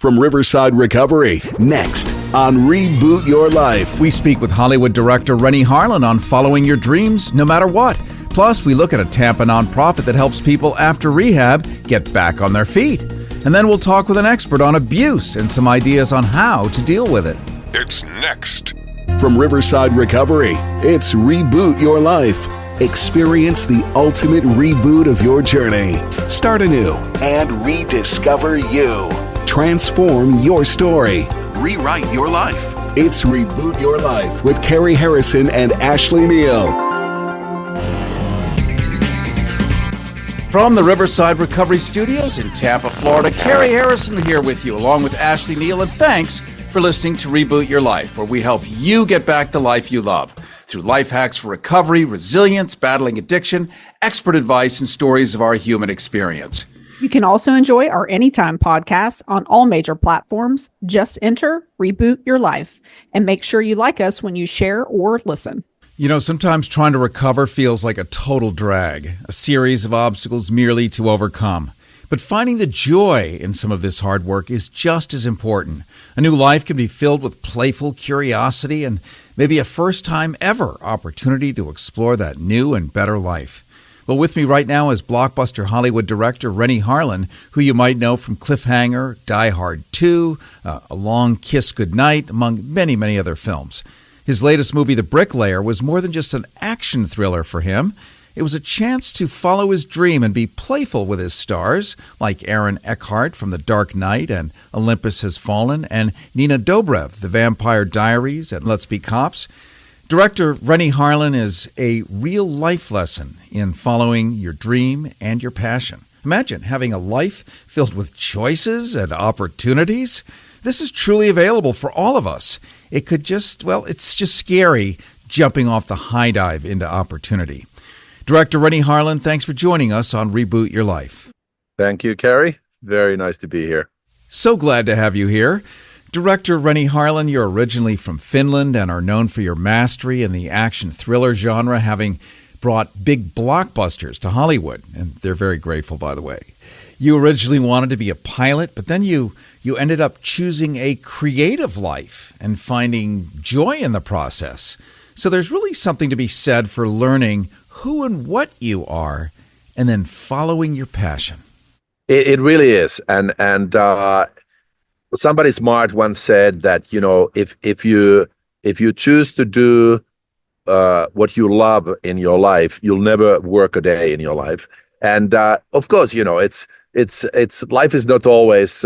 from Riverside Recovery. Next on Reboot Your Life. We speak with Hollywood director Renny Harlin on following your dreams no matter what. Plus, we look at a Tampa nonprofit that helps people after rehab get back on their feet. And then we'll talk with an expert on abuse and some ideas on how to deal with it. It's next. From Riverside Recovery, it's Reboot Your Life. Experience the ultimate reboot of your journey. Start anew and rediscover you. Transform your story. Rewrite your life. It's Reboot Your Life with Cary Harrison and Ashley Neal. From the Riverside Recovery Studios in Tampa, Florida, Cary Harrison here with you, along with Ashley Neal, and thanks for listening to Reboot Your Life, where we help you get back the life you love through life hacks for recovery, resilience, battling addiction, expert advice, and stories of our human experience. You can also enjoy our Anytime podcast on all major platforms. Just enter Reboot Your Life and make sure you like us when you share or listen. You know, sometimes trying to recover feels like a total drag, a series of obstacles merely to overcome. But finding the joy in some of this hard work is just as important. A new life can be filled with playful curiosity and maybe a first-time ever opportunity to explore that new and better life. Well, with me right now is blockbuster Hollywood director Renny Harlin, who you might know from Cliffhanger, Die Hard 2, A Long Kiss Goodnight, among many, many other films. His latest movie, The Bricklayer, was more than just an action thriller for him. It was a chance to follow his dream and be playful with his stars, like Aaron Eckhart from The Dark Knight and Olympus Has Fallen, and Nina Dobrev, The Vampire Diaries and Let's Be Cops. Director Renny Harlin is a real-life lesson in following your dream and your passion. Imagine having a life filled with choices and opportunities. This is truly available for all of us. It could just, well, it's just scary jumping off the high dive into opportunity. Director Renny Harlin, thanks for joining us on Reboot Your Life. Thank you, Cary. Very nice to be here. So glad to have you here. Director Renny Harlin, you're originally from Finland and are known for your mastery in the action thriller genre, having brought big blockbusters to Hollywood, and they're very grateful, by the way. You originally wanted to be a pilot, but then you ended up choosing a creative life and finding joy in the process. So there's really something to be said for learning who and what you are and then following your passion. It really is. And somebody smart once said that, you know, if you choose to do what you love in your life, you'll never work a day in your life. And of course, you know, it's life is not always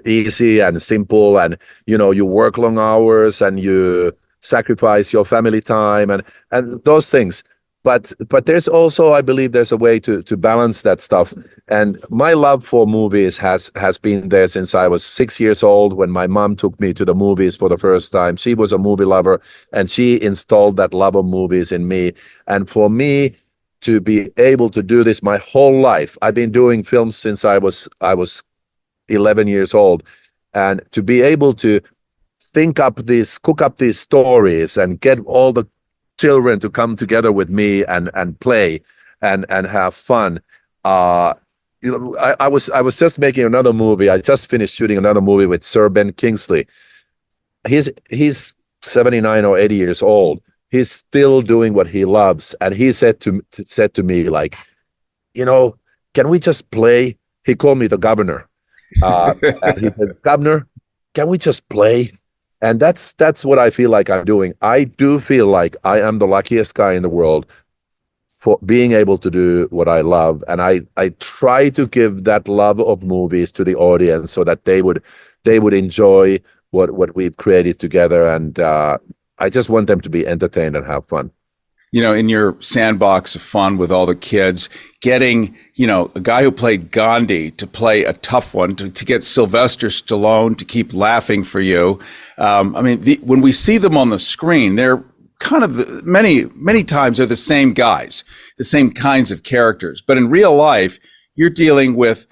easy and simple, and you know, you work long hours and you sacrifice your family time and those things. But there's also, I believe, there's a way to balance that stuff. And my love for movies has been there since I was 6 years old, when my mom took me to the movies for the first time. She was a movie lover, and she installed that love of movies in me. And for me to be able to do this my whole life, I've been doing films since I was 11 years old, and to be able to cook up these stories and get all the children to come together with me and play and have fun. You know, I was just making another movie. I just finished shooting another movie with Sir Ben Kingsley. He's 79 or 80 years old. He's still doing what he loves, and he said to me, like, you know, can we just play? He called me the governor. And he said, Governor, can we just play? And that's what I feel like I'm doing. I do feel like I am the luckiest guy in the world for being able to do what I love. And I try to give that love of movies to the audience so that they would enjoy what we've created together. And I just want them to be entertained and have fun. You know, in your sandbox of fun with all the kids, getting, you know, a guy who played Gandhi to play a tough one, to get Sylvester Stallone to keep laughing for you. I mean, when we see them on the screen, they're kind of many times they're the same guys, the same kinds of characters. But in real life, you're dealing with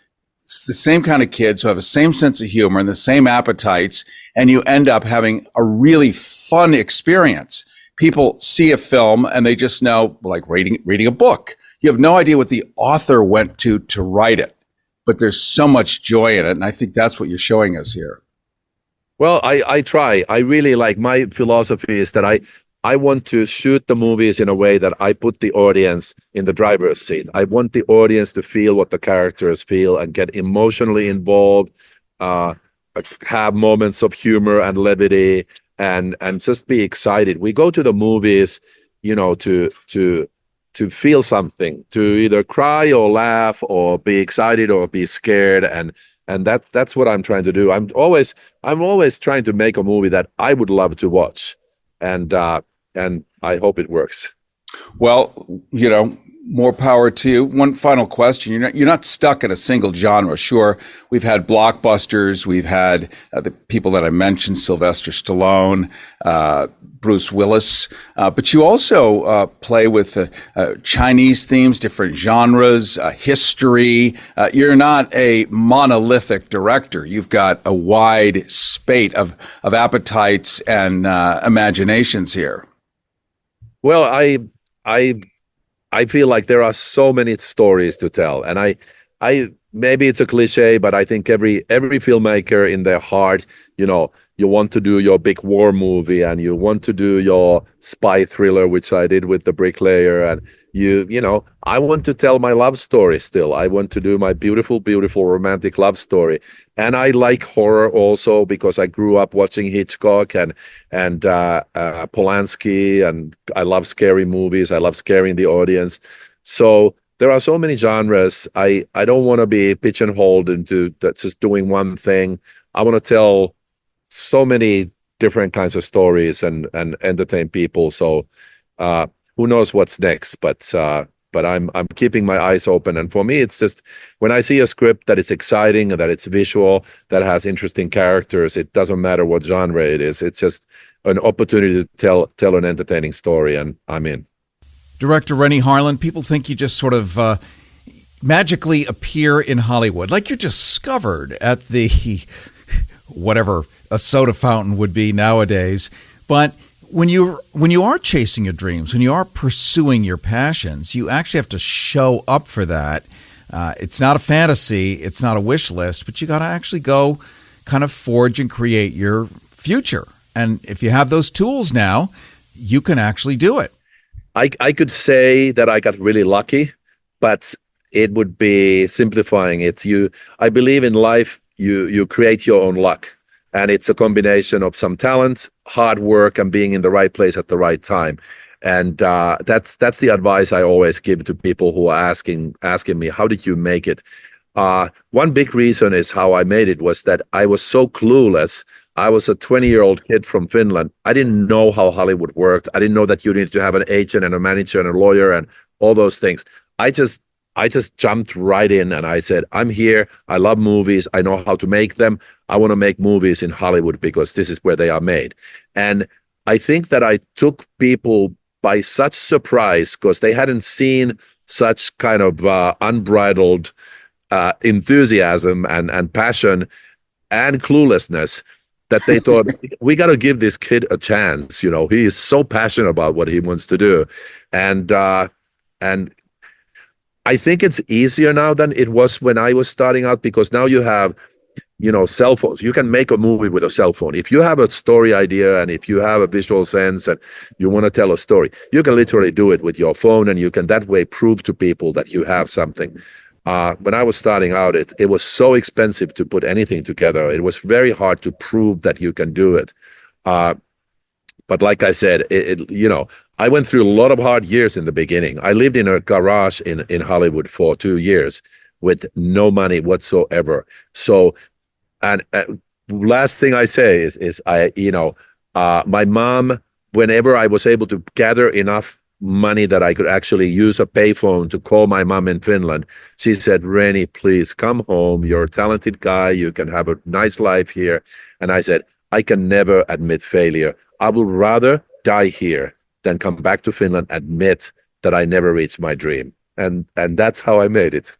the same kind of kids who have the same sense of humor and the same appetites, and you end up having a really fun experience. People see a film and they just know, like reading a book. You have no idea what the author went to write it. but there's so much joy in it. And I think that's what you're showing us here. Well, I try. I really like, my philosophy is that I want to shoot the movies in a way that I put the audience in the driver's seat. I want the audience to feel what the characters feel and get emotionally involved, have moments of humor and levity, and just be excited. We go to the movies, to feel something, to either cry or laugh or be excited or be scared, and that's what I'm trying to do. I'm always trying to make a movie that I would love to watch, and I hope it works. Well, more power to you. One final question. You're not stuck in a single genre. Sure, we've had blockbusters. We've had the people that I mentioned, Sylvester Stallone, Bruce Willis. But you also play with Chinese themes, different genres, history. You're not a monolithic director. You've got a wide spate of appetites and imaginations here. Well, I feel like there are so many stories to tell, and I maybe it's a cliche, but I think every filmmaker in their heart, you want to do your big war movie, and you want to do your spy thriller, which I did with The Bricklayer, and I want to tell my love story still. I want to do my beautiful, beautiful romantic love story. And I like horror also because I grew up watching Hitchcock and Polanski, and I love scary movies. I love scaring the audience. So there are so many genres. I don't want to be pigeonholed into just doing one thing. I want to tell so many different kinds of stories and entertain people. So who knows what's next, but I'm keeping my eyes open. And for me, it's just when I see a script that is exciting, that it's visual, that has interesting characters, it doesn't matter what genre it is. It's just an opportunity to tell an entertaining story, and I'm in. Director Renny Harlin, people think you just sort of magically appear in Hollywood, like you're discovered at the whatever a soda fountain would be nowadays. But when you are chasing your dreams, when you are pursuing your passions, you actually have to show up for that. It's not a fantasy, it's not a wish list, but you got to actually go kind of forge and create your future. And if you have those tools now, you can actually do it. I could say that I got really lucky, but it would be simplifying it. I believe in life, you create your own luck. And it's a combination of some talent, hard work, and being in the right place at the right time. And that's the advice I always give to people who are asking me, how did you make it? One big reason is how I made it was that I was so clueless. I was a 20-year-old kid from Finland. I didn't know how Hollywood worked. I didn't know that you needed to have an agent and a manager and a lawyer and all those things. I just jumped right in, and I said, I'm here. I love movies. I know how to make them. I want to make movies in Hollywood because this is where they are made. And I think that I took people by such surprise because they hadn't seen such kind of unbridled enthusiasm and passion and cluelessness that they thought, we got to give this kid a chance. He is so passionate about what he wants to do. And I think it's easier now than it was when I was starting out, because now you have, cell phones. You can make a movie with a cell phone. If you have a story idea and if you have a visual sense and you want to tell a story, you can literally do it with your phone, and you can that way prove to people that you have something. When I was starting out, it was so expensive to put anything together. It was very hard to prove that you can do it. But like I said, I went through a lot of hard years in the beginning. I lived in a garage in Hollywood for 2 years with no money whatsoever. So, and last thing I say is my mom, whenever I was able to gather enough money that I could actually use a payphone to call my mom in Finland, she said, Renny, please come home. You're a talented guy. You can have a nice life here. And I said, I can never admit failure. I would rather die here than come back to Finland, admit that I never reached my dream. And that's how I made it.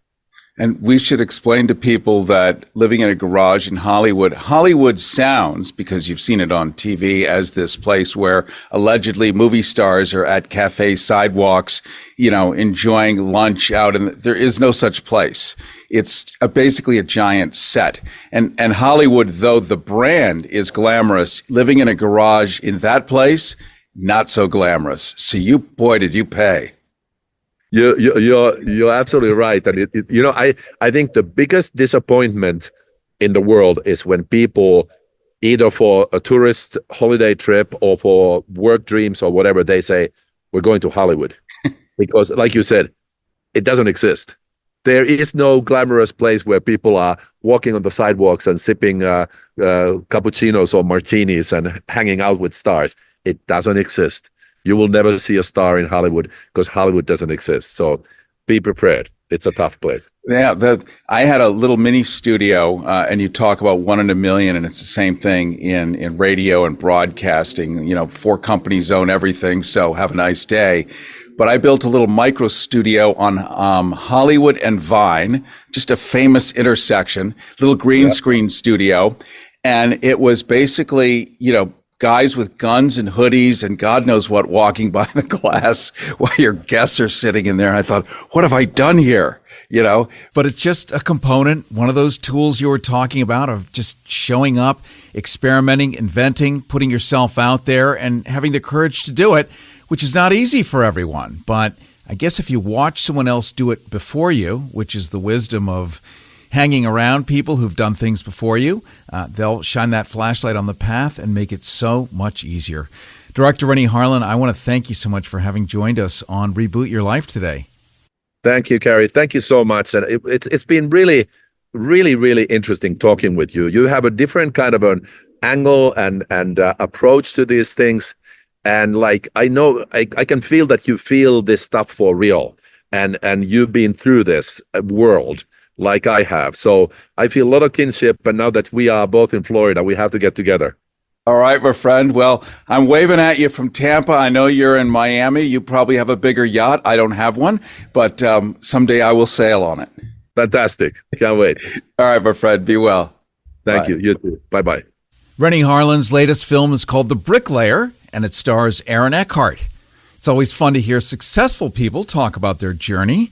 And we should explain to people that living in a garage in Hollywood sounds, because you've seen it on TV, as this place where allegedly movie stars are at cafe sidewalks, enjoying lunch out, and there is no such place. It's basically a giant set. And Hollywood, though the brand is glamorous, living in a garage in that place, not so glamorous. So did you pay? You're absolutely right, and I think the biggest disappointment in the world is when people, either for a tourist holiday trip or for work dreams or whatever, they say we're going to Hollywood, because, like you said, it doesn't exist. There is no glamorous place where people are walking on the sidewalks and sipping cappuccinos or martinis and hanging out with stars. It doesn't exist. You will never see a star in Hollywood because Hollywood doesn't exist. So be prepared. It's a tough place. Yeah, I had a little mini studio, and you talk about 1 in a million, and it's the same thing in radio and broadcasting. 4 companies own everything, so have a nice day. But I built a little micro studio on Hollywood and Vine, just a famous intersection, little green screen studio. And it was basically, guys with guns and hoodies and God knows what walking by the glass while your guests are sitting in there. And I thought, what have I done here? But it's just a component, one of those tools you were talking about of just showing up, experimenting, inventing, putting yourself out there and having the courage to do it, which is not easy for everyone. But I guess if you watch someone else do it before you, which is the wisdom of hanging around people who've done things before you, they'll shine that flashlight on the path and make it so much easier. Director Renny Harlin, I want to thank you so much for having joined us on Reboot Your Life today. Thank you, Cary. Thank you so much. And it's been really, really, really interesting talking with you. You have a different kind of an angle and approach to these things. And I know I can feel that you feel this stuff for real. And you've been through this world like I have. So I feel a lot of kinship. And now that we are both in Florida, we have to get together. All right, my friend. Well, I'm waving at you from Tampa. I know you're in Miami. You probably have a bigger yacht. I don't have one, but someday I will sail on it. Fantastic. Can't wait. All right, my friend. Be well. Thank you. You too. Bye-bye. Renny Harlin's latest film is called The Bricklayer, and it stars Aaron Eckhart. It's always fun to hear successful people talk about their journey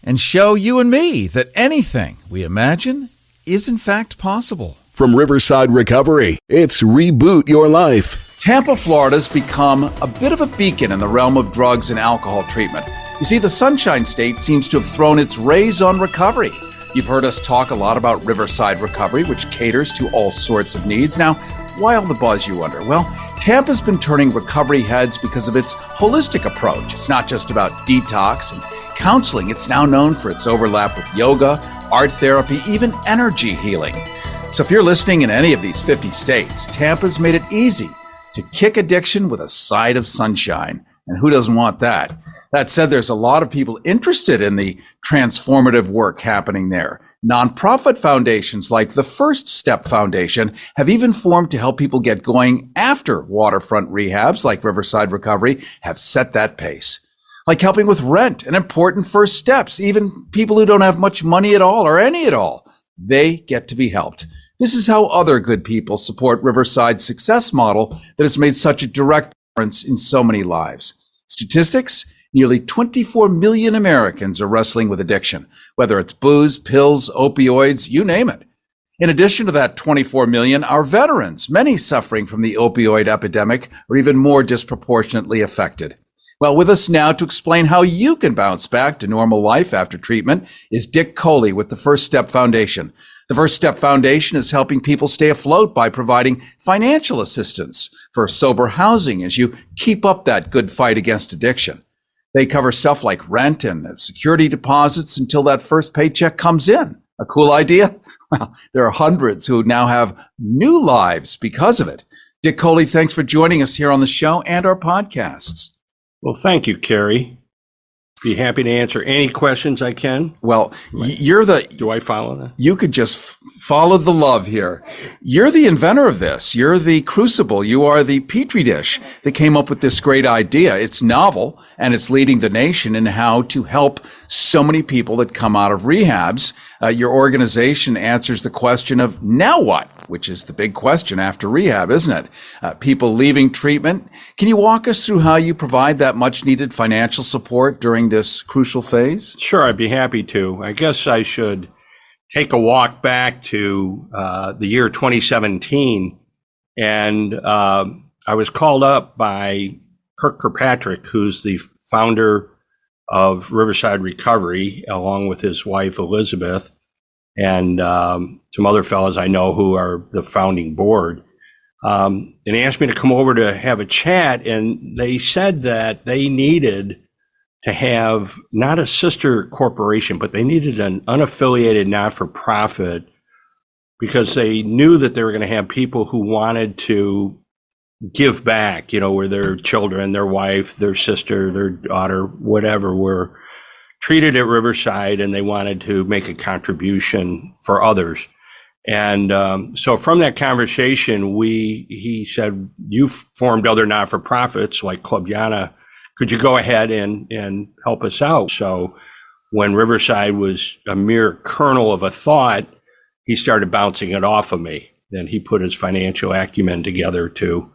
and show you and me that anything we imagine is in fact possible. From Riverside Recovery, it's Reboot Your Life. Tampa, Florida's become a bit of a beacon in the realm of drugs and alcohol treatment. You see, the Sunshine State seems to have thrown its rays on recovery. You've heard us talk a lot about Riverside Recovery, which caters to all sorts of needs. Now, why all the buzz, you wonder? Well, Tampa's been turning recovery heads because of its holistic approach. It's not just about detox and counseling. It's now known for its overlap with yoga, art therapy, even energy healing. So if you're listening in any of these 50 states, Tampa's made it easy to kick addiction with a side of sunshine. And who doesn't want that? That said, there's a lot of people interested in the transformative work happening there. Nonprofit foundations like the First Step Foundation have even formed to help people get going after waterfront rehabs like Riverside Recovery have set that pace. Like helping with rent and important first steps, even people who don't have much money at all or any at all, they get to be helped. This is how other good people support Riverside's success model that has made such a direct difference in so many lives. Statistics? Nearly 24 million Americans are wrestling with addiction, whether it's booze, pills, opioids, you name it. In addition to that 24 million are veterans, many suffering from the opioid epidemic are even more disproportionately affected. Well, with us now to explain how you can bounce back to normal life after treatment is Dick Coley with the First Step Foundation. The First Step Foundation is helping people stay afloat by providing financial assistance for sober housing as you keep up that good fight against addiction. They cover stuff like rent and security deposits until that first paycheck comes in. A cool idea? Well, there are hundreds who now have new lives because of it. Dick Coley, thanks for joining us here on the show and our podcasts. Well, thank you, Cary. be happy to answer any questions I can. Well, Do I follow that? You could just follow the love here. You're the inventor of this. You're the crucible. You are the petri dish that came up with this great idea. It's novel, and it's leading the nation in how to help so many people that come out of rehabs. Your organization answers the question of now what, which is the big question after rehab, isn't it? People leaving treatment. Can you walk us through how you provide that much needed financial support during this crucial phase? Sure, I'd be happy to. I guess I should take a walk back to the year 2017. And I was called up by Kirk Kirkpatrick, who's the founder of Riverside Recovery, along with his wife, Elizabeth, and some other fellows I know who are the founding board, and asked me to come over to have a chat. And they said that they needed to have not a sister corporation, but they needed an unaffiliated not-for-profit, because they knew that they were going to have people who wanted to give back, where their children, their wife, their sister, their daughter, whatever, were treated at Riverside, and they wanted to make a contribution for others. And so from that conversation, he said, "You've formed other not-for-profits like Club Yana. Could you go ahead and help us out?" So when Riverside was a mere kernel of a thought, he started bouncing it off of me. Then he put his financial acumen together to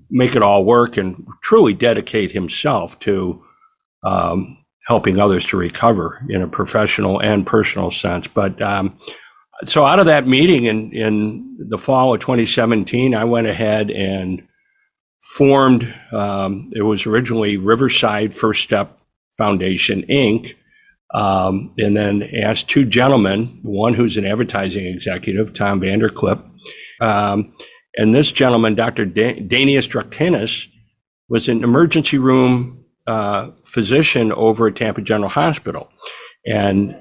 make it all work, and truly dedicate himself to helping others to recover in a professional and personal sense. But so out of that meeting in the fall of 2017, I went ahead and formed, it was originally Riverside First Step Foundation, Inc., and then asked two gentlemen, one who's an advertising executive, Tom Vanderclip, and this gentleman, Dr. Danius Druktinis, was an emergency room physician over at Tampa General Hospital. And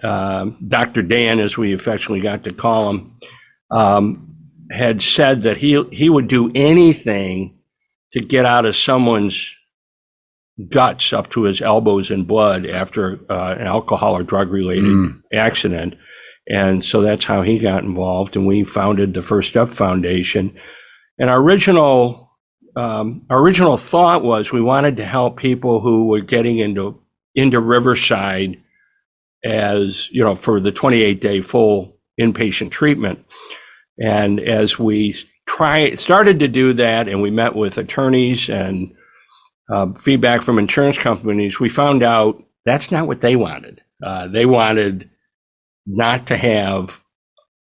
Dr. Dan, as we affectionately got to call him, had said that he would do anything to get out of someone's guts up to his elbows in blood after an alcohol or drug-related accident. And so that's how he got involved, and we founded the First Step Foundation. And our original thought was we wanted to help people who were getting into Riverside as, for the 28-day full inpatient treatment. And as we started to do that, and we met with attorneys and feedback from insurance companies, we found out that's not what they wanted. They wanted not to have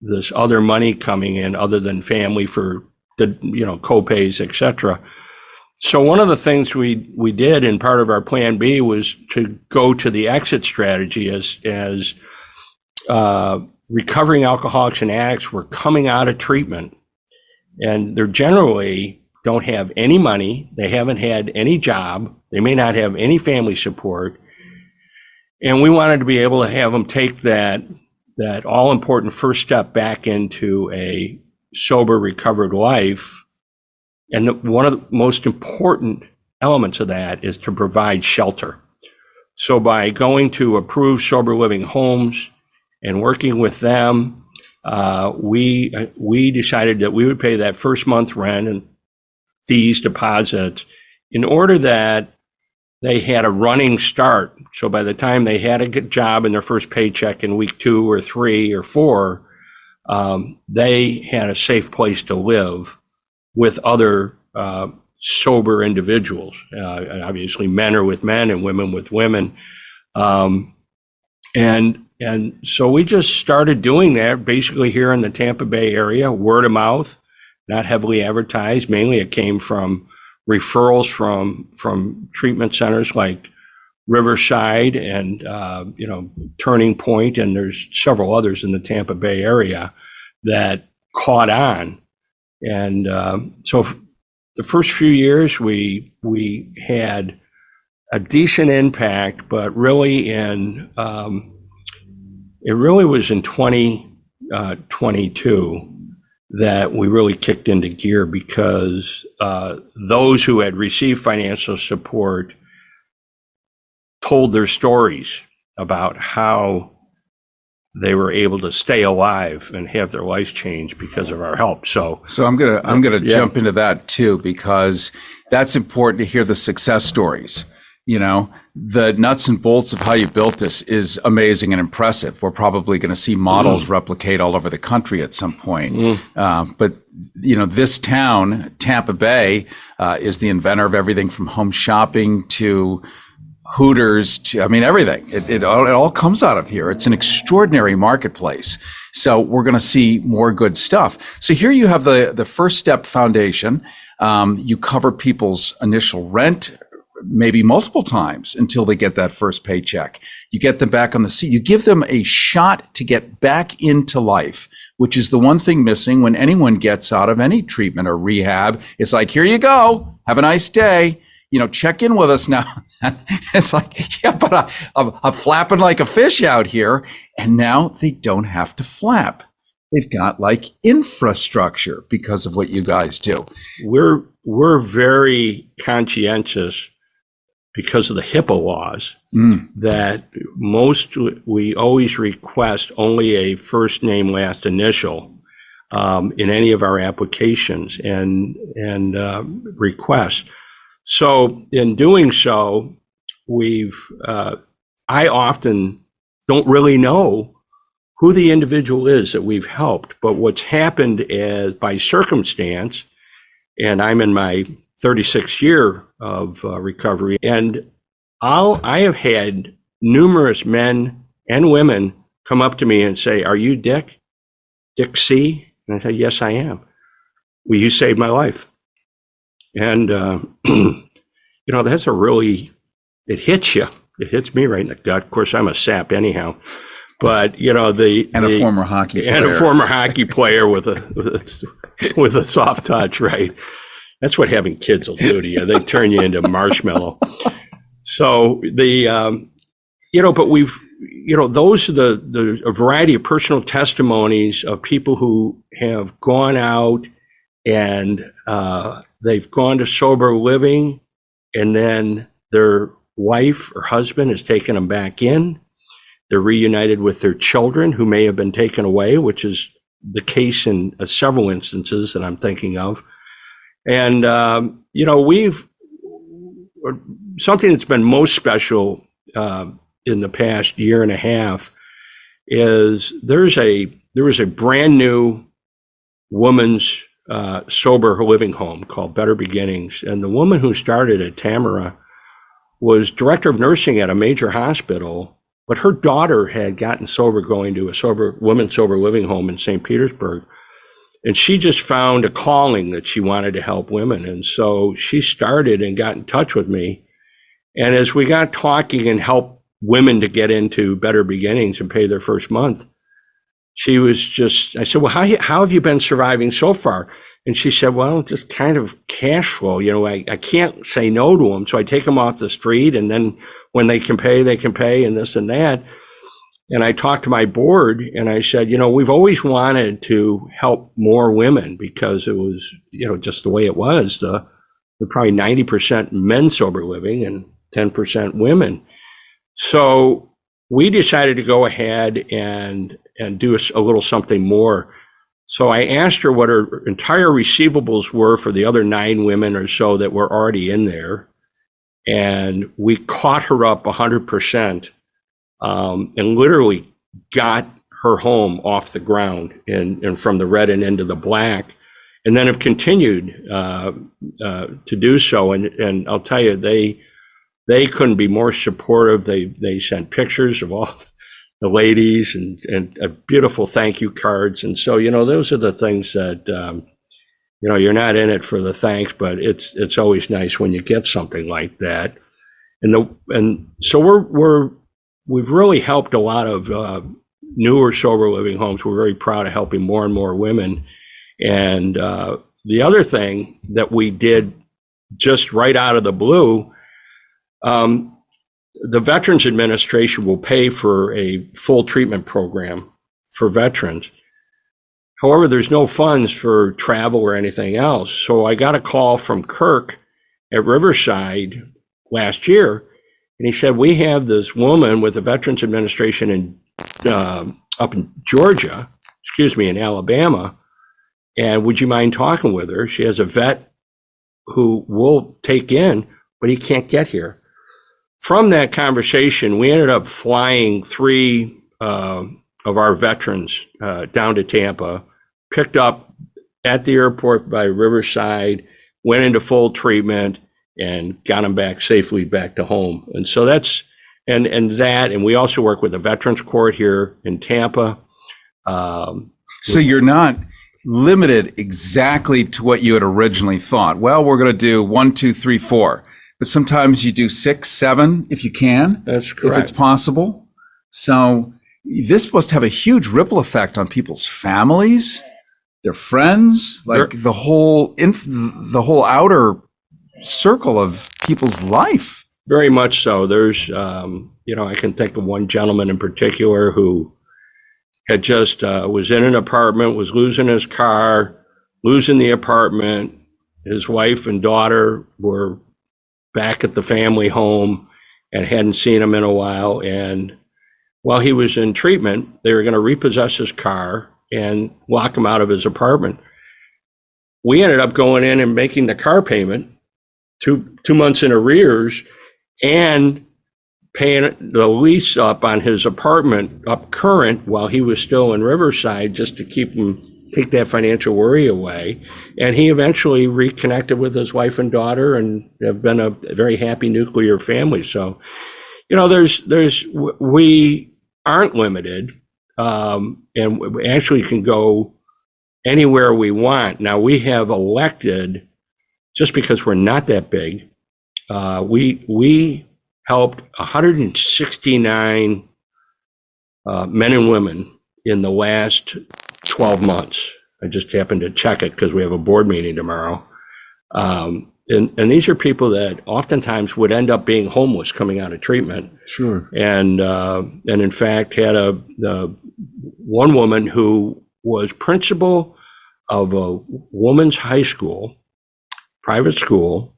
this other money coming in other than family for the co-pays, etc. So one of the things we did, and part of our plan B, was to go to the exit strategy as recovering alcoholics and addicts were coming out of treatment, and they're generally don't have any money, they haven't had any job, they may not have any family support, and we wanted to be able to have them take that all important first step back into a sober, recovered life. And one of the most important elements of that is to provide shelter. So by going to approved sober living homes and working with them, we decided that we would pay that first month rent and fees, deposits, in order that they had a running start. So by the time they had a good job and their first paycheck in week 2 or 3 or 4, they had a safe place to live with other sober individuals. Obviously, men are with men and women with women. And so we just started doing that basically here in the Tampa Bay area, word of mouth, not heavily advertised. Mainly it came from referrals from treatment centers like Riverside and Turning Point, and there's several others in the Tampa Bay area that caught on. And so the first few years we had a decent impact, but really it really was in 2022 that we really kicked into gear, because those who had received financial support told their stories about how they were able to stay alive and have their lives changed because of our help. So I'm gonna jump into that too, because that's important to hear the success stories. You know, the nuts and bolts of how you built this is amazing and impressive. We're probably going to see models replicate all over the country at some point. But, you know, this town, Tampa Bay, is the inventor of everything from home shopping to Hooters to, I mean, everything. It all comes out of here. It's an extraordinary marketplace. So we're going to see more good stuff. So here you have the First Step Foundation. You cover people's initial rent, maybe multiple times until they get that first paycheck. You get them back on the seat. You give them a shot to get back into life, which is the one thing missing when anyone gets out of any treatment or rehab. It's like, here you go. Have a nice day. You know, check in with us now. It's like, yeah, but I'm flapping like a fish out here. And now they don't have to flap. They've got like infrastructure because of what you guys do. We're very conscientious because of the HIPAA laws that we always request only a first name, last initial in any of our applications and requests. So in doing so, I often don't really know who the individual is that we've helped, but what's happened is by circumstance, and I'm in my 36th year of recovery, and I have had numerous men and women come up to me and say, "Are you Dick C?" And I said, "Yes, I am." "Well, you saved my life." And you know, that's it hits you. It hits me right in the gut. Of course, I'm a sap anyhow, but you know, a former hockey player. And a former hockey player with a soft touch, right? That's what having kids will do to you. They turn you into marshmallow. So you know, but those are a variety of personal testimonies of people who have gone out and they've gone to sober living, and then their wife or husband has taken them back in. They're reunited with their children who may have been taken away, which is the case in several instances that I'm thinking of. And, you know, something that's been most special in the past year and a half is there was a brand new woman's sober living home called Better Beginnings. And the woman who started it, Tamara, was director of nursing at a major hospital, but her daughter had gotten sober going to a women's sober living home in St. Petersburg. And she just found a calling that she wanted to help women. And so she started and got in touch with me. And as we got talking and helped women to get into Better Beginnings and pay their first month, I said, "Well, how have you been surviving so far?" And she said, "Well, just kind of cash flow. You know, I can't say no to them. So I take them off the street, and then when they can pay, and this and that." And I talked to my board and I said, you know, we've always wanted to help more women because it was, you know, just the way it was. They're probably 90% men sober living and 10% women. So we decided to go ahead and do a little something more. So I asked her what her entire receivables were for the other 9 women or so that were already in there. And we caught her up 100%. And literally got her home off the ground and from the red and into the black, and then have continued to do so. And I'll tell you, they couldn't be more supportive. They sent pictures of all the ladies and beautiful thank you cards. And so, you know, those are the things that you know, you're not in it for the thanks, but it's always nice when you get something like that. And so we've really helped a lot of newer sober living homes. We're very proud of helping more and more women. And the other thing that we did just right out of the blue, the Veterans Administration will pay for a full treatment program for veterans. However, there's no funds for travel or anything else. So I got a call from Kirk at Riverside last year. And he said, we have this woman with the Veterans Administration up in Georgia, in Alabama. And would you mind talking with her? She has a vet who we'll take in, but he can't get here. From that conversation, we ended up flying 3 of our veterans down to Tampa, picked up at the airport by Riverside, went into full treatment, and got them back safely back to home. And so that's, and we also work with the Veterans Court here in Tampa. So you're not limited exactly to what you had originally thought. Well, we're going to do 1, 2, 3, 4, but sometimes you do 6, 7 if you can. That's correct. If it's possible. So this must have a huge ripple effect on people's families, their friends, like the whole outer circle of people's life. Very much so. There's, I can think of one gentleman in particular who had just was in an apartment, was losing his car, losing the apartment. His wife and daughter were back at the family home and hadn't seen him in a while. And while he was in treatment, they were going to repossess his car and lock him out of his apartment. We ended up going in and making the car payment 2 months in arrears and paying the lease up on his apartment up current while he was still in Riverside, just to take that financial worry away. And he eventually reconnected with his wife and daughter and have been a very happy nuclear family. So, we aren't limited, and we actually can go anywhere we want. Now, we have elected, just because we're not that big, we helped 169 men and women in the last 12 months. I just happened to check it because we have a board meeting tomorrow. And these are people that oftentimes would end up being homeless coming out of treatment. Sure. And in fact, had one woman who was principal of a woman's high school, private school,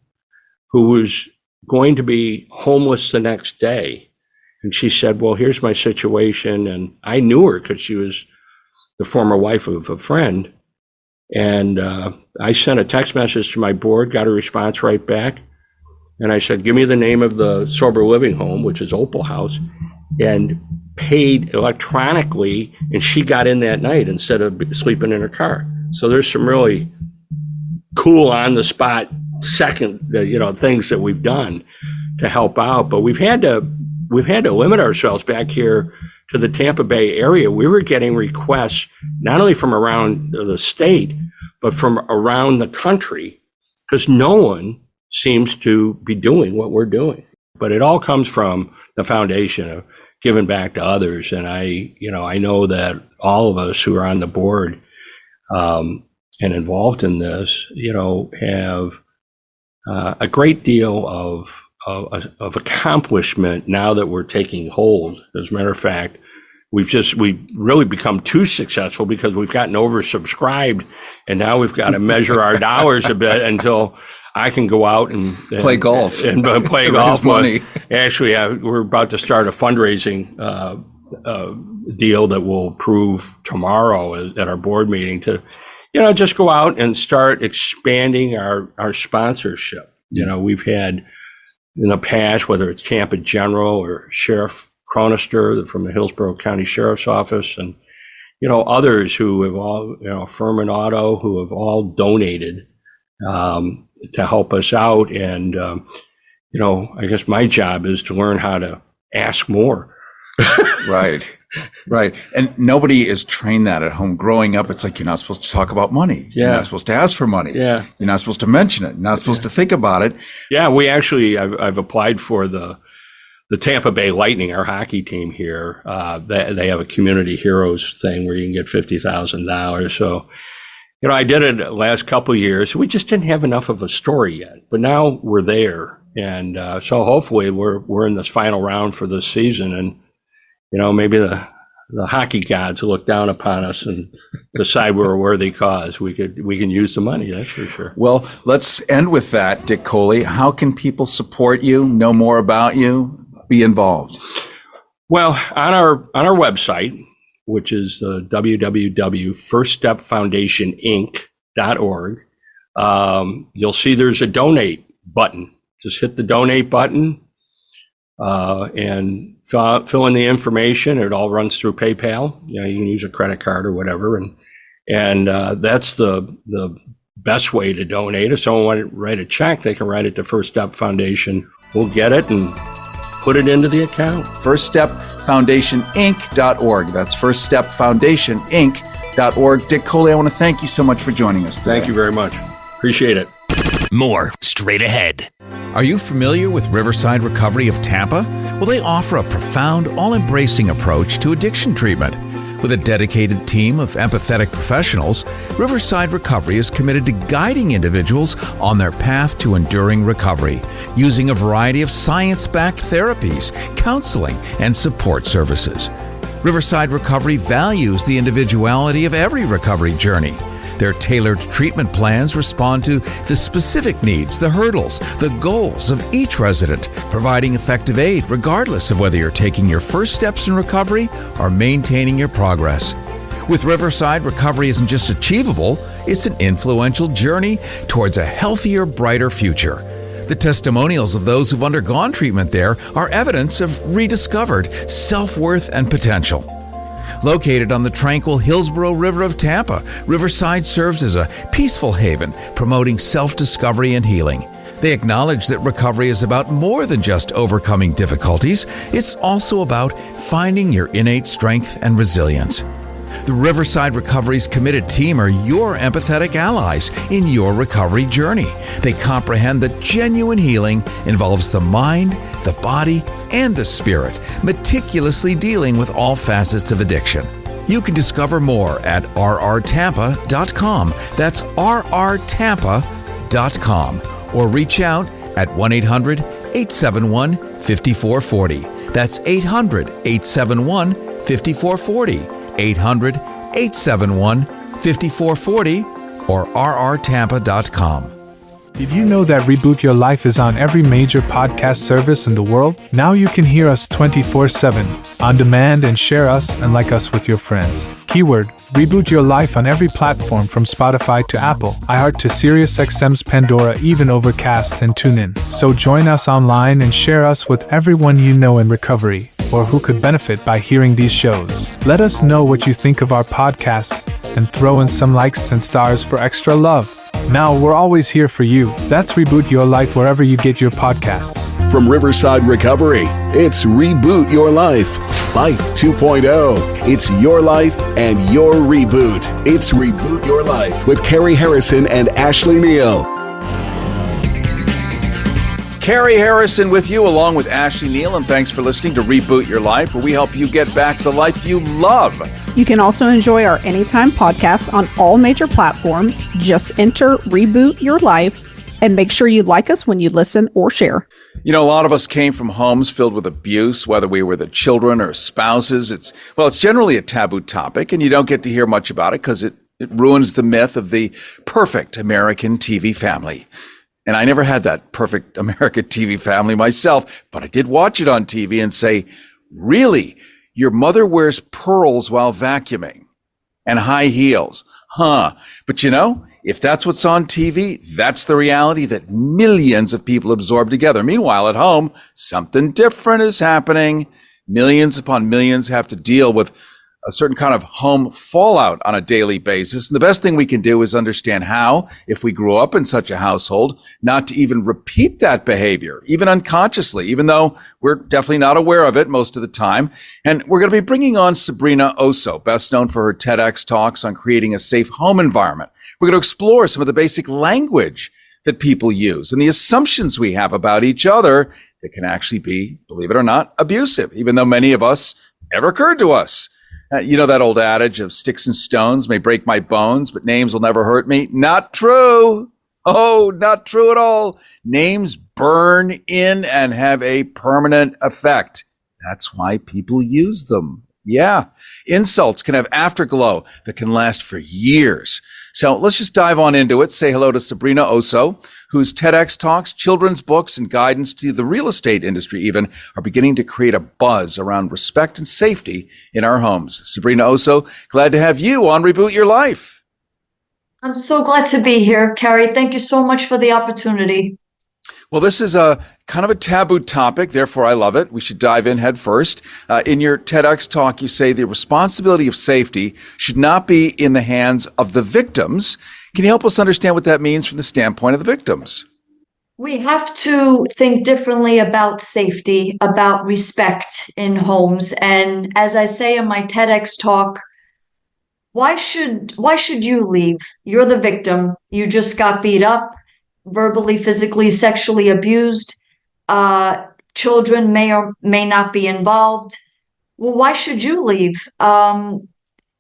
who was going to be homeless the next day. And she said, well, here's my situation. And I knew her because she was the former wife of a friend. And I sent a text message to my board, got a response right back. And I said, give me the name of the sober living home, which is Opal House, and paid electronically. And she got in that night instead of sleeping in her car. So there's some really cool on the spot things that we've done to help out. But we've had to limit ourselves back here to the Tampa Bay area. We were getting requests not only from around the state, but from around the country, because no one seems to be doing what we're doing. But it all comes from the foundation of giving back to others. And I know that all of us who are on the board and involved in this, have a great deal of accomplishment now that we're taking hold. As a matter of fact, we've really become too successful because we've gotten oversubscribed, and now we've got to measure our dollars a bit until I can go out and play golf and play golf. Money. Actually, we're about to start a fundraising deal that will approve tomorrow at our board meeting to, just go out and start expanding our sponsorship. We've had in the past, whether it's Tampa General or Sheriff Cronister from the Hillsborough County Sheriff's Office, and others who have all, Furman Auto, who have all donated to help us out. And I guess my job is to learn how to ask more. Right. And nobody is trained that at home. Growing up, it's like you're not supposed to talk about money. Yeah. You're not supposed to ask for money. Yeah. You're not supposed to mention it. You're not supposed to think about it. Yeah, we actually, I've applied for the Tampa Bay Lightning, our hockey team here. They have a community heroes thing where you can get $50,000. So, I did it the last couple of years. We just didn't have enough of a story yet, but now we're there. And so hopefully we're in this final round for this season, and maybe the hockey gods will look down upon us and decide we're a worthy cause. We can use the money, that's for sure. Well, let's end with that, Dick Coley. How can people support you, know more about you? be involved? Well, on our website, which is www.firststepfoundationinc.org, you'll see there's a donate button. Just hit the donate button and fill in the information. It all runs through PayPal. You can use a credit card or whatever, and that's the best way to donate. If someone wants to write a check, they can write it to First Step Foundation. We'll get it and put it into the account. FirstStepFoundationInc.org. That's FirstStepFoundationInc.org. Dick Coley, I want to thank you so much for joining us today. Thank you very much. Appreciate it. More straight ahead. Are you familiar with Riverside Recovery of Tampa? Well, they offer a profound, all-embracing approach to addiction treatment. With a dedicated team of empathetic professionals, Riverside Recovery is committed to guiding individuals on their path to enduring recovery, using a variety of science-backed therapies, counseling, and support services. Riverside Recovery values the individuality of every recovery journey. Their tailored treatment plans respond to the specific needs, the hurdles, the goals of each resident, providing effective aid regardless of whether you're taking your first steps in recovery or maintaining your progress. With Riverside, recovery isn't just achievable, it's an influential journey towards a healthier, brighter future. The testimonials of those who've undergone treatment there are evidence of rediscovered self-worth and potential. Located on the tranquil Hillsborough River of Tampa, Riverside serves as a peaceful haven, promoting self-discovery and healing. They acknowledge that recovery is about more than just overcoming difficulties. It's also about finding your innate strength and resilience. The Riverside Recovery's committed team are your empathetic allies in your recovery journey. They comprehend that genuine healing involves the mind, the body, and the spirit, meticulously dealing with all facets of addiction. You can discover more at rrtampa.com. That's rrtampa.com. Or reach out at 1-800-871-5440. That's 800-871-5440. 800-871-5440 or rrtampa.com. Did you know that Reboot Your Life is on every major podcast service in the world? Now you can hear us 24/7 on demand and share us and like us with your friends. Keyword, Reboot Your Life on every platform from Spotify to Apple, iHeart to SiriusXM's Pandora, even Overcast and TuneIn. So join us online and share us with everyone you know in recovery or who could benefit by hearing these shows. Let us know what you think of our podcasts and throw in some likes and stars for extra love. Now we're always here for you. That's Reboot Your Life wherever you get your podcasts. From Riverside Recovery, it's Reboot Your Life. Life 2.0. It's your life and your reboot. It's Reboot Your Life with Cary Harrison and Ashley Neal. Cary Harrison with you, along with Ashley Neal, and thanks for listening to Reboot Your Life, where we help you get back the life you love. You can also enjoy our Anytime podcast on all major platforms. Just enter Reboot Your Life and make sure you like us when you listen or share. You know, a lot of us came from homes filled with abuse, whether we were the children or spouses. It's generally a taboo topic, and you don't get to hear much about it because it ruins the myth of the perfect American TV family. And I never had that perfect American TV family myself, but I did watch it on TV and say, really? Your mother wears pearls while vacuuming and high heels. Huh. But you know, if that's what's on TV, that's the reality that millions of people absorb together. Meanwhile, at home, something different is happening. Millions upon millions have to deal with a certain kind of home fallout on a daily basis. And the best thing we can do is understand how, if we grew up in such a household, not to even repeat that behavior, even unconsciously, even though we're definitely not aware of it most of the time. And we're going to be bringing on Sabrina Osso, best known for her TEDx talks on creating a safe home environment. We're going to explore some of the basic language that people use and the assumptions we have about each other that can actually be, believe it or not, abusive, even though many of us never occurred to us. You know that old adage of sticks and stones may break my bones, but names will never hurt me? Not true. Oh, not true at all. Names burn in and have a permanent effect. That's why people use them. Yeah. Insults can have afterglow that can last for years. So let's just dive on into it. Say hello to Sabrina Osso, whose TEDx talks, children's books, and guidance to the real estate industry even are beginning to create a buzz around respect and safety in our homes. Sabrina Osso, glad to have you on Reboot Your Life. I'm so glad to be here, Cary. Thank you so much for the opportunity. Well, this is a kind of a taboo topic, therefore I love it. We should dive in head first. In your TEDx talk, you say the responsibility of safety should not be in the hands of the victims. Can you help us understand what that means from the standpoint of the victims? We have to think differently about safety, about respect in homes. And as I say in my TEDx talk, why should you leave? You're the victim. You just got beat up, verbally, physically, sexually abused. Children may or may not be involved. Well, why should you leave?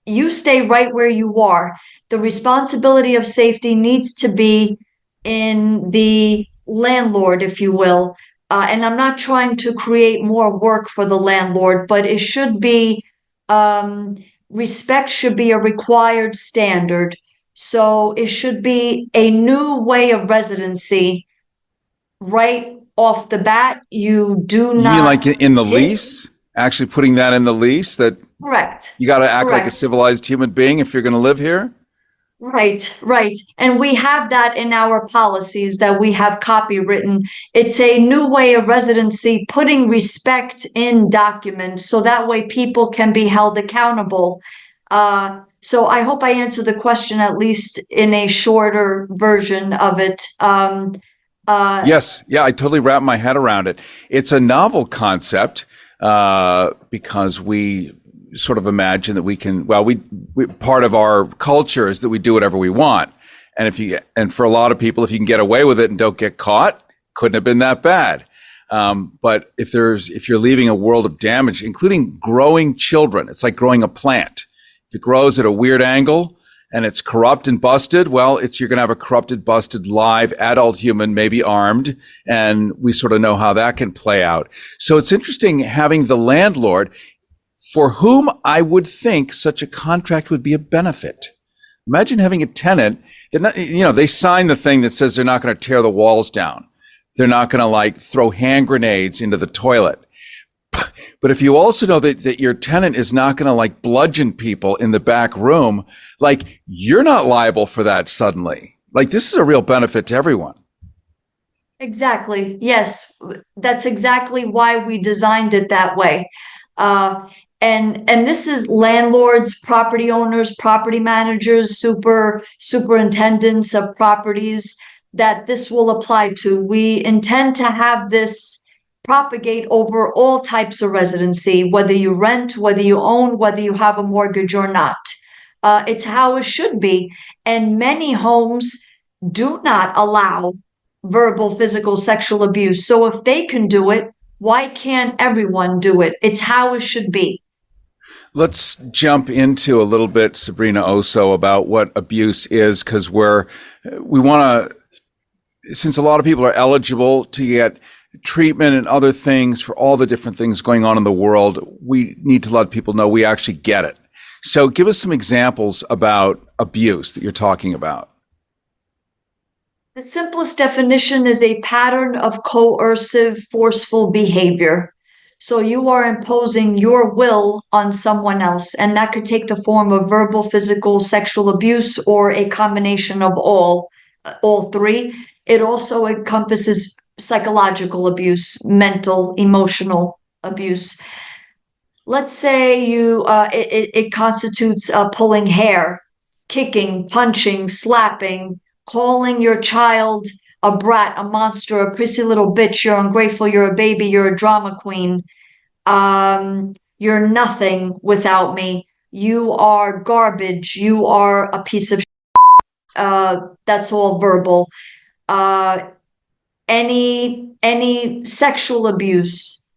You stay right where you are. The responsibility of safety needs to be in the landlord, if you will. And I'm not trying to create more work for the landlord, but it should be, respect should be a required standard. So it should be a new way of residency right off the bat. You do You not. mean like in the lease? Actually putting that in the lease that Correct. you got to act like a Correct. civilized human being if you're going to live here? Right, right. And we have that in our policies that we have copywritten. It's a new way of residency, putting respect in documents so that way people can be held accountable. So I hope I answered the question, at least in a shorter version of it. Yes. Yeah, I totally wrap my head around it. It's a novel concept because we sort of imagine that we can, well, we part of our culture is that we do whatever we want. And for a lot of people, if you can get away with it and don't get caught, couldn't have been that bad. But if you're leaving a world of damage, including growing children, it's like growing a plant. If it grows at a weird angle and it's corrupt and busted, well, you're going to have a corrupted, busted, live adult human, maybe armed. And we sort of know how that can play out. So it's interesting having the landlord for whom I would think such a contract would be a benefit. Imagine having a tenant that, they sign the thing that says they're not going to tear the walls down. They're not going to throw hand grenades into the toilet. But if you also know that your tenant is not going to bludgeon people in the back room, you're not liable for that suddenly. This is a real benefit to everyone. Exactly. Yes, that's exactly why we designed it that way. And this is landlords, property owners, property managers, superintendents of properties that this will apply to. We intend to have this propagate over all types of residency, whether you rent, whether you own, whether you have a mortgage or not. It's how it should be. And many homes do not allow verbal, physical, sexual abuse. So if they can do it, why can't everyone do it? It's how it should be. Let's jump into a little bit, Sabrina Osso, about what abuse is, because we want to, since a lot of people are eligible to get treatment and other things for all the different things going on in the world, we need to let people know we actually get it. So give us some examples about abuse that you're talking about. The simplest definition is a pattern of coercive, forceful behavior. So you are imposing your will on someone else, and that could take the form of verbal, physical, sexual abuse, or a combination of all three. It also encompasses psychological abuse, mental, emotional abuse. Let's say it constitutes pulling hair, kicking, punching, slapping, calling your child a brat, a monster, a prissy little bitch, you're ungrateful, you're a baby, you're a drama queen, you're nothing without me, you are garbage, you are a piece of shit. That's all verbal. Any sexual abuse,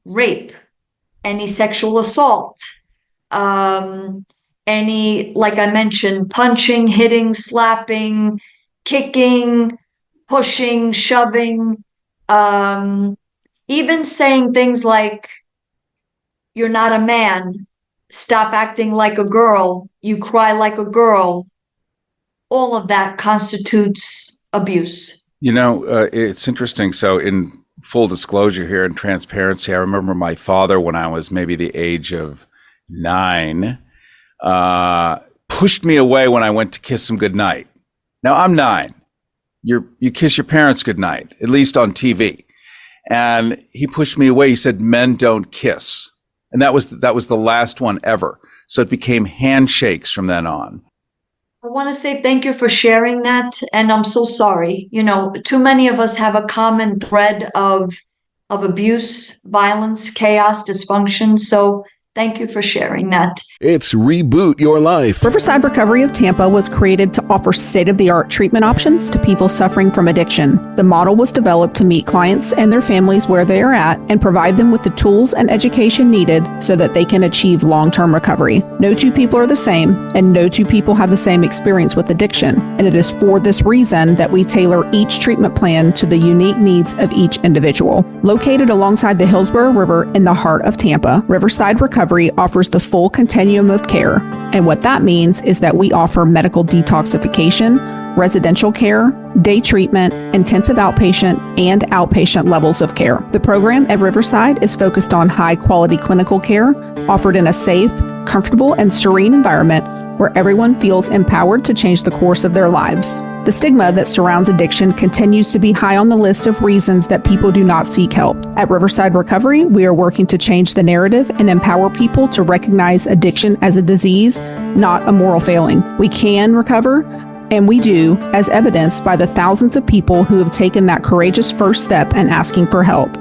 rape, any sexual assault, any, like I mentioned, punching, hitting, slapping, kicking, pushing, shoving, even saying things like, you're not a man. Stop acting like a girl. You cry like a girl. All of that constitutes abuse. It's interesting. So in full disclosure here and transparency, I remember my father, when I was maybe the age of 9, pushed me away when I went to kiss him goodnight. Now I'm 9. You kiss your parents goodnight, at least on TV. And he pushed me away. He said, men don't kiss. And that was the last one ever. So it became handshakes from then on. I want to say thank you for sharing that. And I'm so sorry. Too many of us have a common thread of abuse, violence, chaos, dysfunction. So thank you for sharing that. It's Reboot Your Life. Riverside Recovery of Tampa was created to offer state-of-the-art treatment options to people suffering from addiction. The model was developed to meet clients and their families where they are at and provide them with the tools and education needed so that they can achieve long-term recovery. No two people are the same, and no two people have the same experience with addiction. And it is for this reason that we tailor each treatment plan to the unique needs of each individual. Located alongside the Hillsborough River in the heart of Tampa, Riverside Recovery offers the full continuum of care. And what that means is that we offer medical detoxification, residential care, day treatment, intensive outpatient, and outpatient levels of care. The program at Riverside is focused on high-quality clinical care offered in a safe, comfortable, and serene environment where everyone feels empowered to change the course of their lives. The stigma that surrounds addiction continues to be high on the list of reasons that people do not seek help. At Riverside Recovery, we are working to change the narrative and empower people to recognize addiction as a disease, not a moral failing. We can recover, and we do, as evidenced by the thousands of people who have taken that courageous first step in asking for help.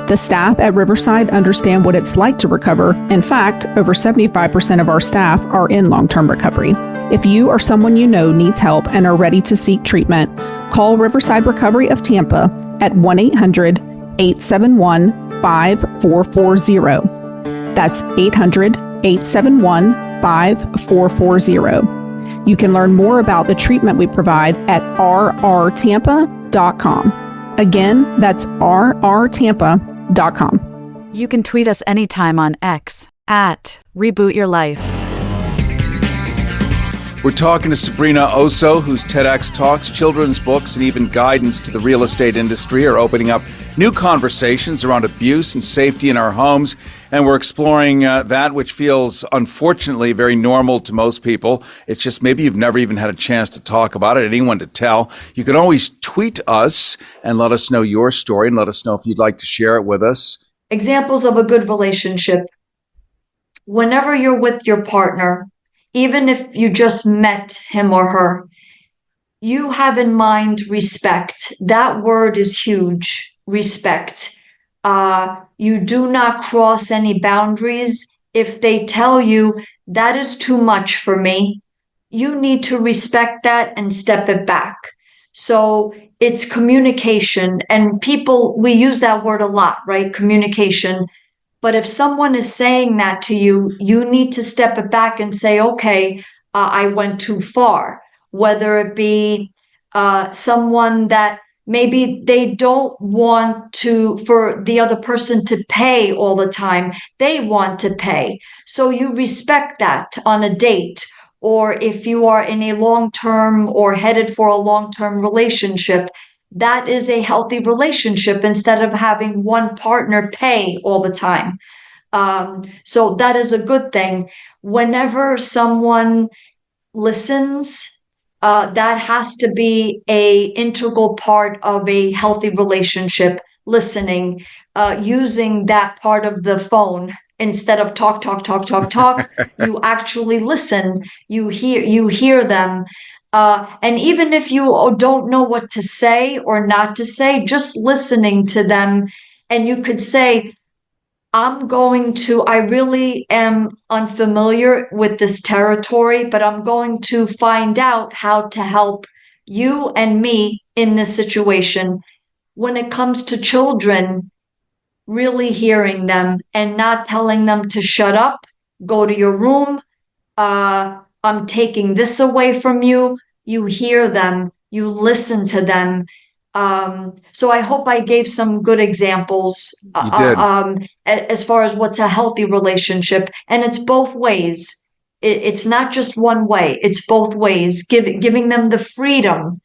The staff at Riverside understand what it's like to recover. In fact, over 75% of our staff are in long-term recovery. If you or someone you know needs help and are ready to seek treatment, call Riverside Recovery of Tampa at 1-800-871-5440. That's 800-871-5440. You can learn more about the treatment we provide at rrtampa.com. Again, that's rrtampa.com. You can tweet us anytime on X at Reboot Your Life. We're talking to Sabrina Osso, whose TEDx talks, children's books, and even guidance to the real estate industry are opening up new conversations around abuse and safety in our homes. And we're exploring that which feels, unfortunately, very normal to most people. It's just maybe you've never even had a chance to talk about it, anyone to tell. You can always tweet us and let us know your story and let us know if you'd like to share it with us. Examples of a good relationship. Whenever you're with your partner, even if you just met him or her, you have in mind respect. That word is huge, respect. You do not cross any boundaries. If they tell you that is too much for me, you need to respect that and step it back. So it's communication, and we use that word a lot, right? Communication. But if someone is saying that to you, you need to step it back and say, okay, I went too far. Whether it be someone that maybe they don't want for the other person to pay all the time. They want to pay. So you respect that on a date, or if you are in a long-term or headed for a long-term relationship, that is a healthy relationship instead of having one partner pay all the time. So that is a good thing. Whenever someone listens, that has to be a integral part of a healthy relationship, listening, using that part of the phone. Instead of talk, you actually listen, you hear them. And even if you don't know what to say or not to say, just listening to them. And you could say, I really am unfamiliar with this territory, but I'm going to find out how to help you and me in this situation. When it comes to children, really hearing them and not telling them to shut up, go to your room, I'm taking this away from you. You hear them, you listen to them. So I hope I gave some good examples You did. as far as what's a healthy relationship, and it's both ways. It's not just one way; it's both ways. Giving them the freedom.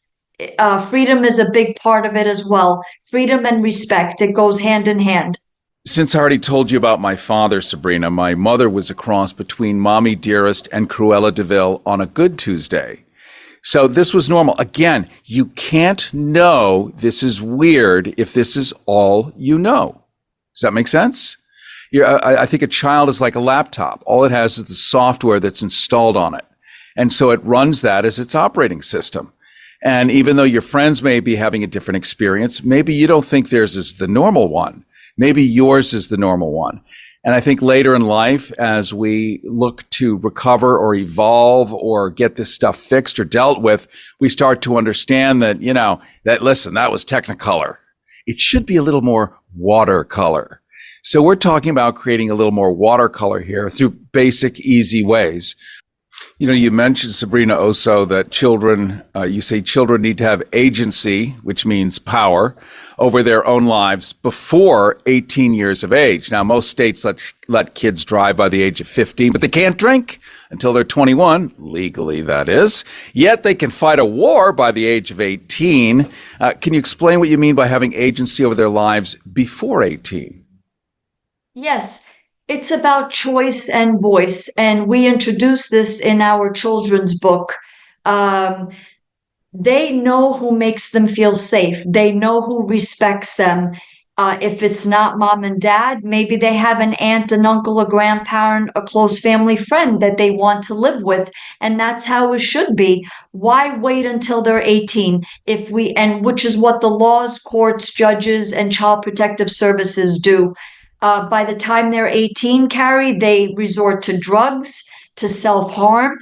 Freedom is a big part of it as well. Freedom and respect. It goes hand in hand. Since I already told you about my father, Sabrina, my mother was a cross between Mommy Dearest and Cruella de Vil on a good Tuesday. So this was normal. Again, you can't know this is weird if this is all you know. Does that make sense? I think a child is like a laptop. All it has is the software that's installed on it. And so it runs that as its operating system. And even though your friends may be having a different experience, maybe you don't think theirs is the normal one. Maybe yours is the normal one. And I think later in life, as we look to recover or evolve or get this stuff fixed or dealt with, we start to understand that, listen, that was Technicolor. It should be a little more watercolor. So we're talking about creating a little more watercolor here through basic, easy ways. You mentioned, Sabrina, also that you say children need to have agency, which means power, over their own lives before 18 years of age. Now, most states let kids drive by the age of 15, but they can't drink until they're 21, legally that is. Yet they can fight a war by the age of 18. Can you explain what you mean by having agency over their lives before 18? Yes. It's about choice and voice, and we introduce this in our children's book. They know who makes them feel safe. They know who respects them. If it's not mom and dad, maybe they have an aunt, an uncle, a grandparent, a close family friend that they want to live with, and that's how it should be. Why wait until they're 18 which is what the laws, courts, judges, and child protective services do. By the time they're 18, Cary, they resort to drugs, to self-harm.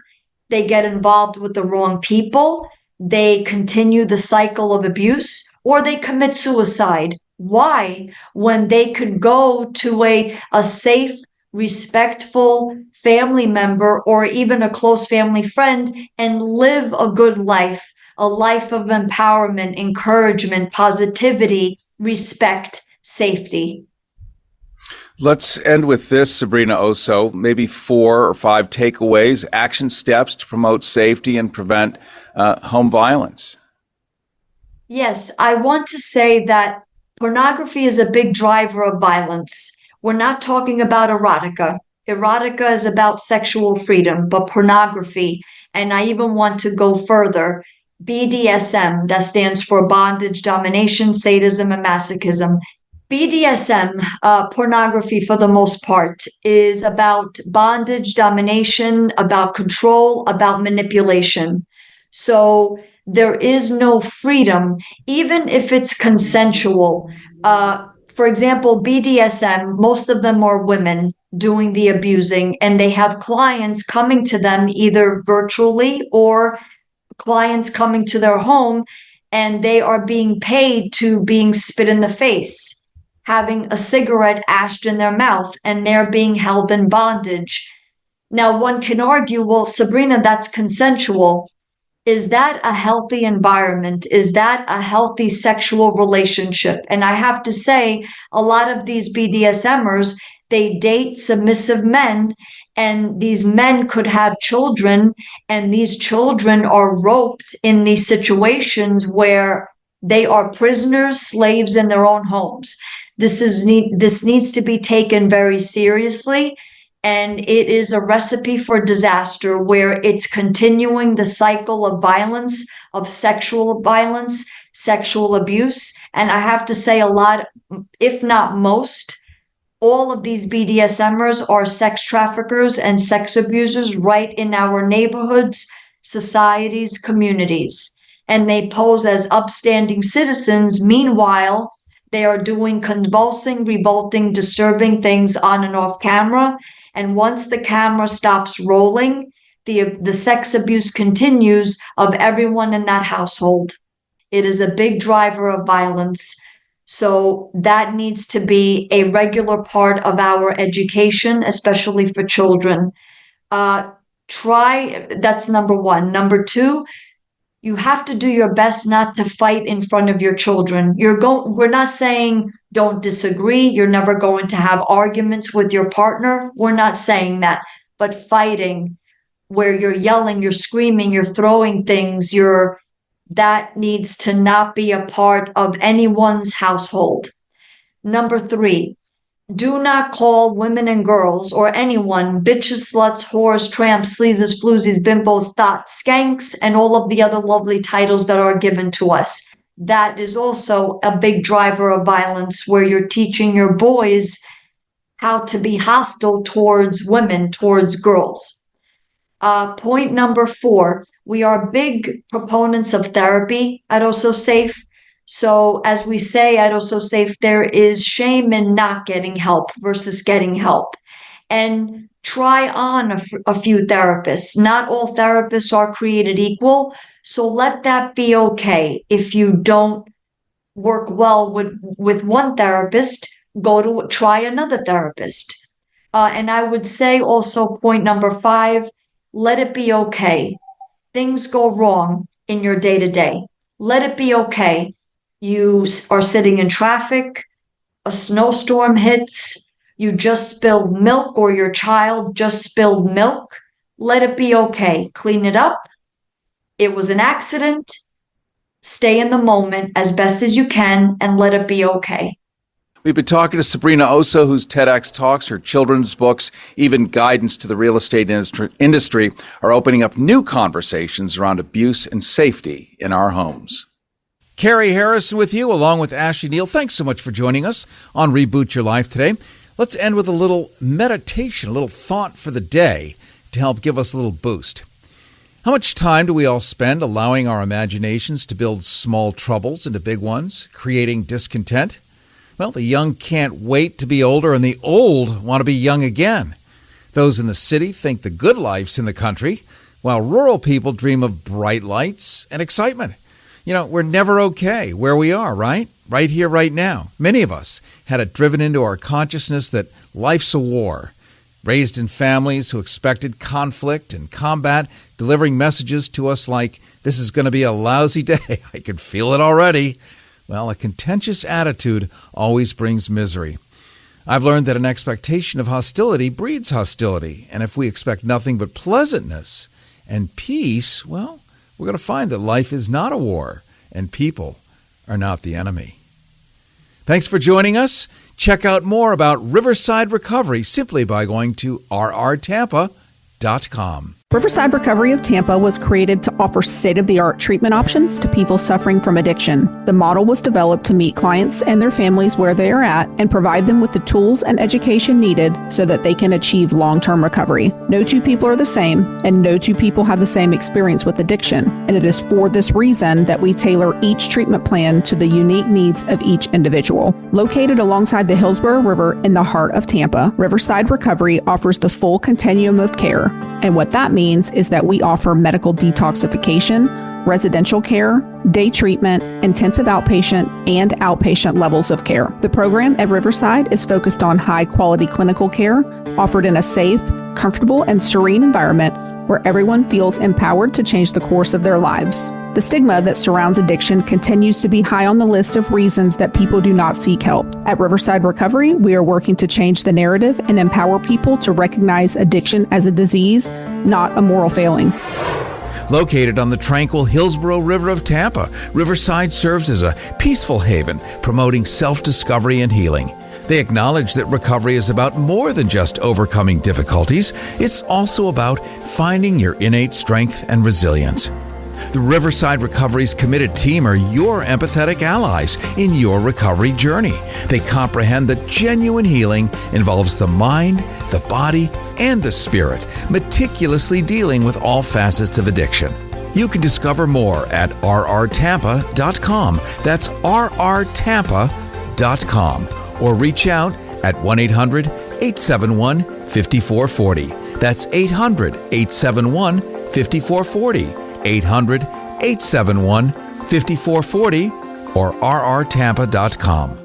They get involved with the wrong people. They continue the cycle of abuse, or they commit suicide. Why? When they could go to a safe, respectful family member or even a close family friend and live a good life, a life of empowerment, encouragement, positivity, respect, safety. Let's end with this, Sabrina Oso, maybe 4 or 5 takeaways, action steps to promote safety and prevent home violence. Yes, I want to say that pornography is a big driver of violence. We're not talking about erotica. Erotica is about sexual freedom, but pornography, and I even want to go further, BDSM, that stands for bondage, domination, sadism, and masochism. BDSM, pornography for the most part, is about bondage, domination, about control, about manipulation. So there is no freedom, even if it's consensual. For example, BDSM, most of them are women doing the abusing, and they have clients coming to them either virtually or clients coming to their home, and they are being paid to being spit in the face, having a cigarette ashed in their mouth, and they're being held in bondage. Now, one can argue, well, Sabrina, that's consensual. Is that a healthy environment? Is that a healthy sexual relationship? And I have to say, a lot of these BDSMers, they date submissive men, and these men could have children, and these children are roped in these situations where they are prisoners, slaves in their own homes. This needs to be taken very seriously, and it is a recipe for disaster where it's continuing the cycle of violence, of sexual violence, sexual abuse. And I have to say a lot, if not most, all of these BDSMers are sex traffickers and sex abusers right in our neighborhoods, societies, communities. And they pose as upstanding citizens. Meanwhile, they are doing convulsing, revolting, disturbing things on and off camera. And once the camera stops rolling, the sex abuse continues of everyone in that household. It is a big driver of violence. So that needs to be a regular part of our education, especially for children. That's number one. Number two, you have to do your best not to fight in front of your children. We're not saying don't disagree. You're never going to have arguments with your partner. We're not saying that. But fighting where you're yelling, you're screaming, you're throwing things, that needs to not be a part of anyone's household. Number 3, do not call women and girls or anyone bitches, sluts, whores, tramps, sleazes, floozies, bimbos, thots, skanks, and all of the other lovely titles that are given to us. That is also a big driver of violence, where you're teaching your boys how to be hostile towards women, towards girls. Point number 4, we are big proponents of therapy at Oh So Safe. So as we say at Oh So Safe, there is shame in not getting help versus getting help. And try on a few therapists. Not all therapists are created equal. So let that be okay. If you don't work well with one therapist, try another therapist. And I would say also point number 5, let it be okay. Things go wrong in your day-to-day. Let it be okay. You are sitting in traffic, a snowstorm hits, you just spilled milk, or your child just spilled milk. Let it be okay. Clean it up. It was an accident. Stay in the moment as best as you can and let it be okay. We've been talking to Sabrina Osso, whose TEDx talks, her children's books, even guidance to the real estate industry are opening up new conversations around abuse and safety in our homes. Cary Harrison with you, along with Ashley Neal. Thanks so much for joining us on Reboot Your Life today. Let's end with a little meditation, a little thought for the day to help give us a little boost. How much time do we all spend allowing our imaginations to build small troubles into big ones, creating discontent? Well, the young can't wait to be older, and the old want to be young again. Those in the city think the good life's in the country, while rural people dream of bright lights and excitement. You know, we're never okay where we are, right? Right here, right now. Many of us had it driven into our consciousness that life's a war. Raised in families who expected conflict and combat, delivering messages to us like, this is going to be a lousy day. I can feel it already. Well, a contentious attitude always brings misery. I've learned that an expectation of hostility breeds hostility. And if we expect nothing but pleasantness and peace, well, we're going to find that life is not a war and people are not the enemy. Thanks for joining us. Check out more about Riverside Recovery simply by going to rrtampa.com. Riverside Recovery of Tampa was created to offer state-of-the-art treatment options to people suffering from addiction. The model was developed to meet clients and their families where they are at and provide them with the tools and education needed so that they can achieve long-term recovery. No two people are the same, and no two people have the same experience with addiction. And it is for this reason that we tailor each treatment plan to the unique needs of each individual. Located alongside the Hillsborough River in the heart of Tampa, Riverside Recovery offers the full continuum of care. And what that means is that we offer medical detoxification, residential care, day treatment, intensive outpatient, and outpatient levels of care. The program at Riverside is focused on high-quality clinical care offered in a safe, comfortable, and serene environment where everyone feels empowered to change the course of their lives. The stigma that surrounds addiction continues to be high on the list of reasons that people do not seek help. At Riverside Recovery, we are working to change the narrative and empower people to recognize addiction as a disease, not a moral failing. Located on the tranquil Hillsborough River of Tampa, Riverside serves as a peaceful haven, promoting self-discovery and healing. They acknowledge that recovery is about more than just overcoming difficulties. It's also about finding your innate strength and resilience. The Riverside Recovery's committed team are your empathetic allies in your recovery journey. They comprehend that genuine healing involves the mind, the body, and the spirit, meticulously dealing with all facets of addiction. You can discover more at rrtampa.com. That's rrtampa.com. Or reach out at 1-800-871-5440. That's 800-871-5440. 800-871-5440 or rrtampa.com.